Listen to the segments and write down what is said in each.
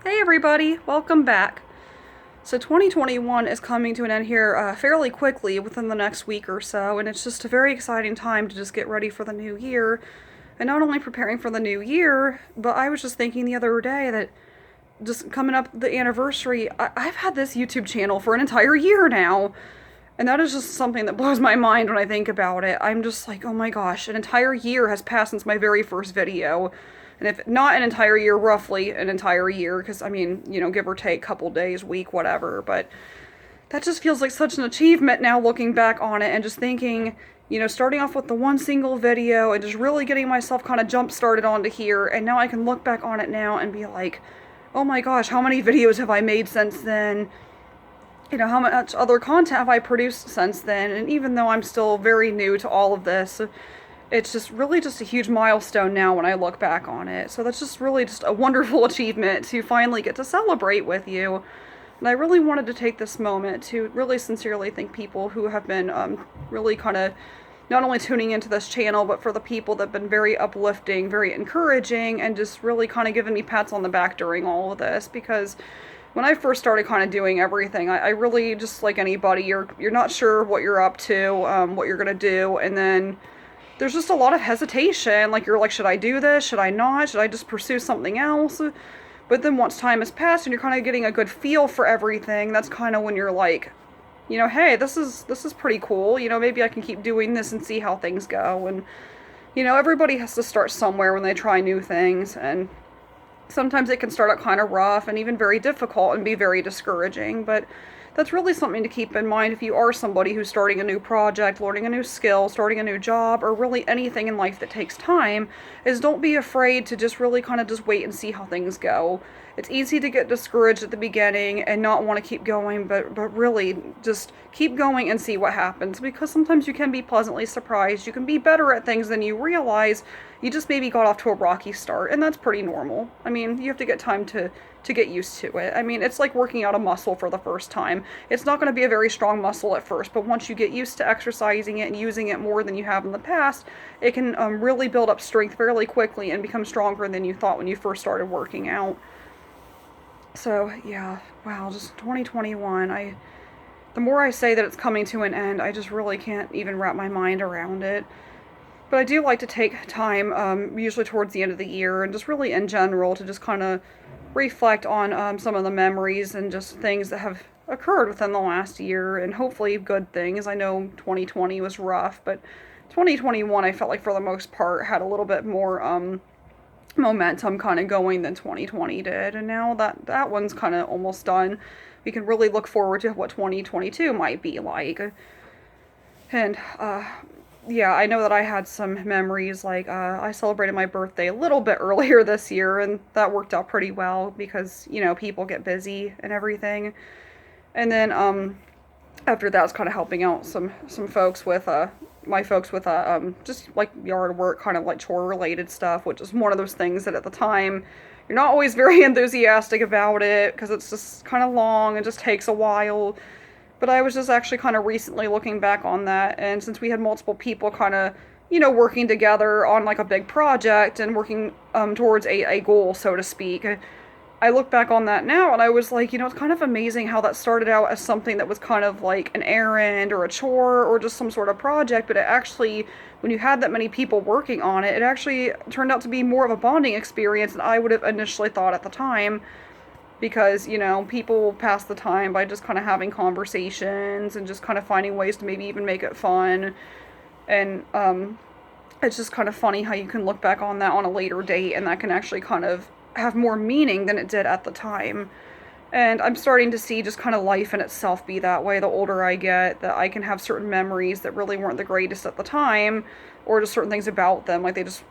Hey everybody, welcome back. So 2021 is coming to an end here fairly quickly within the next week or so, and it's just a very exciting time to just get ready for the new year. And not only preparing for the new year, but I was just thinking the other day that just coming up the anniversary, I've had this YouTube channel for an entire year now. And that is just something that blows my mind when I think about it. I'm just like, oh my gosh, an entire year has passed since my very first video. And if not an entire year, roughly an entire year, because I mean, give or take, couple days, week, whatever. But that just feels like such an achievement now looking back on it and just thinking, starting off with the one single video and just really getting myself kind of jump started onto here. And now I can look back on it now and be like, oh my gosh, how many videos have I made since then? How much other content have I produced since then? And even though I'm still very new to all of this, it's just really just a huge milestone now when I look back on it. So that's just really just a wonderful achievement to finally get to celebrate with you. And I really wanted to take this moment to really sincerely thank people who have been really kind of not only tuning into this channel, but for the people that have been very uplifting, very encouraging, and just really kind of giving me pats on the back during all of this. Because when I first started kind of doing everything, I really, just like anybody, you're not sure what you're up to, what you're gonna do, and then there's just a lot of hesitation. Like, you're like, should I do this? Should I not? Should I just pursue something else? But then once time has passed and you're kind of getting a good feel for everything, that's kind of when you're like, hey, this is pretty cool. Maybe I can keep doing this and see how things go. And everybody has to start somewhere when they try new things, and sometimes it can start out kind of rough and even very difficult and be very discouraging, but that's really something to keep in mind if you are somebody who's starting a new project, learning a new skill, starting a new job, or really anything in life that takes time, is don't be afraid to just really kind of just wait and see how things go. It's easy to get discouraged at the beginning and not want to keep going, but really just keep going and see what happens, because sometimes you can be pleasantly surprised. You can be better at things than you realize. You just maybe got off to a rocky start, and that's pretty normal. I mean, you have to get time to get used to it. I mean, it's like working out a muscle for the first time. It's not going to be a very strong muscle at first, but once you get used to exercising it and using it more than you have in the past, it can really build up strength fairly quickly and become stronger than you thought when you first started working out. So, yeah, wow, just 2021. The more I say that it's coming to an end, I just really can't even wrap my mind around it. But I do like to take time, usually towards the end of the year, and just really in general, to just kind of reflect on some of the memories and just things that have occurred within the last year, and hopefully good things. I know 2020 was rough, but 2021, I felt like for the most part had a little bit more momentum kind of going than 2020 did, and now that one's kind of almost done. We can really look forward to what 2022 might be like. And yeah, I know that I had some memories, like I celebrated my birthday a little bit earlier this year, and that worked out pretty well because people get busy and everything. And then after that, I was kind of helping out some folks with my folks with just like yard work, kind of like chore related stuff, which is one of those things that at the time you're not always very enthusiastic about it because it's just kind of long and just takes a while. But I was just actually kind of recently looking back on that, and since we had multiple people kind of working together on like a big project and working towards a goal, so to speak, I look back on that now and I was like, it's kind of amazing how that started out as something that was kind of like an errand or a chore or just some sort of project, but it actually, when you had that many people working on it, it actually turned out to be more of a bonding experience than I would have initially thought at the time. Because, people pass the time by just kind of having conversations and just kind of finding ways to maybe even make it fun. And it's just kind of funny how you can look back on that on a later date and that can actually kind of have more meaning than it did at the time. And I'm starting to see just kind of life in itself be that way the older I get, that I can have certain memories that really weren't the greatest at the time, or just certain things about them, like they just,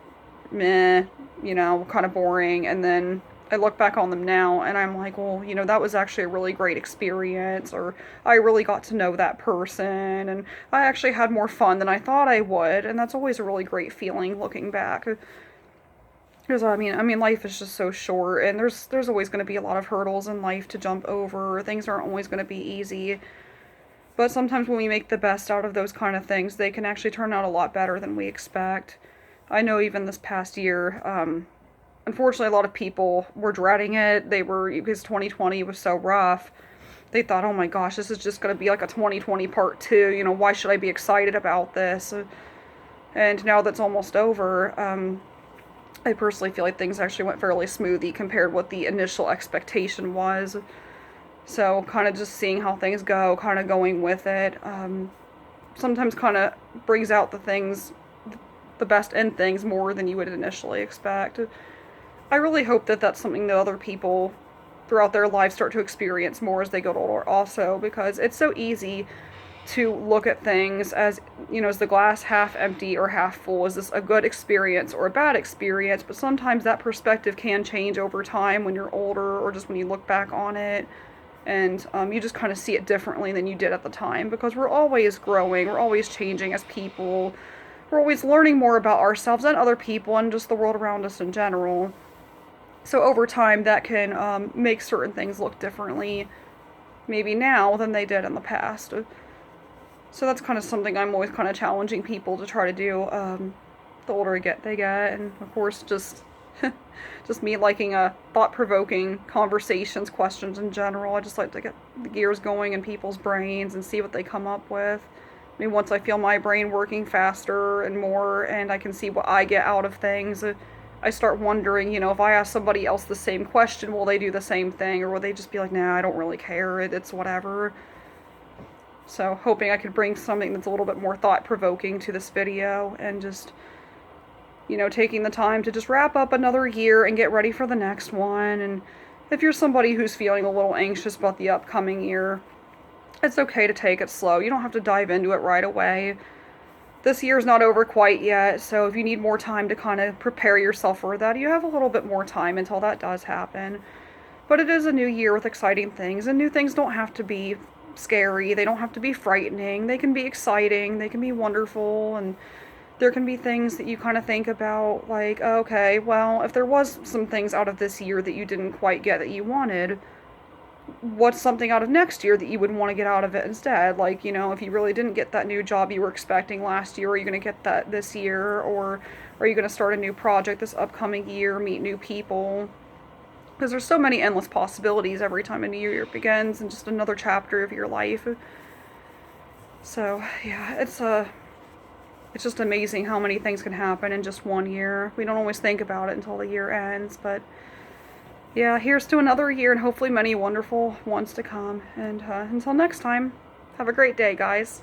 meh, kind of boring, and then I look back on them now and I'm like, well, that was actually a really great experience, or I really got to know that person, and I actually had more fun than I thought I would, and that's always a really great feeling looking back. Because I mean, life is just so short, and there's always going to be a lot of hurdles in life to jump over. Things aren't always going to be easy. But sometimes when we make the best out of those kind of things, they can actually turn out a lot better than we expect. I know even this past year, unfortunately, a lot of people were dreading it. Because 2020 was so rough. They thought, oh my gosh, this is just going to be like a 2020 part two. Why should I be excited about this? And now that's almost over, I personally feel like things actually went fairly smoothly compared to what the initial expectation was. So kind of just seeing how things go, kind of going with it, sometimes kind of brings out the best in things more than you would initially expect. I really hope that that's something that other people throughout their lives start to experience more as they get older also, because it's so easy to look at things as, is the glass half empty or half full? Is this a good experience or a bad experience? But sometimes that perspective can change over time when you're older, or just when you look back on it, and you just kind of see it differently than you did at the time, because we're always growing, we're always changing as people, we're always learning more about ourselves and other people and just the world around us in general. So over time, that can make certain things look differently, maybe now, than they did in the past. So that's kind of something I'm always kind of challenging people to try to do, the older they get. And of course, just me liking thought-provoking conversations, questions in general. I just like to get the gears going in people's brains and see what they come up with. I mean, once I feel my brain working faster and more, and I can see what I get out of things, I start wondering, if I ask somebody else the same question, will they do the same thing? Or will they just be like, nah, I don't really care, it's whatever. So hoping I could bring something that's a little bit more thought-provoking to this video, and just, taking the time to just wrap up another year and get ready for the next one. And if you're somebody who's feeling a little anxious about the upcoming year, it's okay to take it slow. You don't have to dive into it right away. This year's not over quite yet, so if you need more time to kind of prepare yourself for that, you have a little bit more time until that does happen. But it is a new year with exciting things, and new things don't have to be scary, they don't have to be frightening, they can be exciting, they can be wonderful, and there can be things that you kind of think about, like, okay, well, if there was some things out of this year that you didn't quite get that you wanted, what's something out of next year that you would want to get out of it instead? Like, if you really didn't get that new job you were expecting last year, are you going to get that this year? Or are you going to start a new project this upcoming year, meet new people? Because there's so many endless possibilities every time a new year begins, and just another chapter of your life. So, yeah, it's just amazing how many things can happen in just one year. We don't always think about it until the year ends, but yeah, here's to another year, and hopefully many wonderful ones to come. And until next time, have a great day, guys.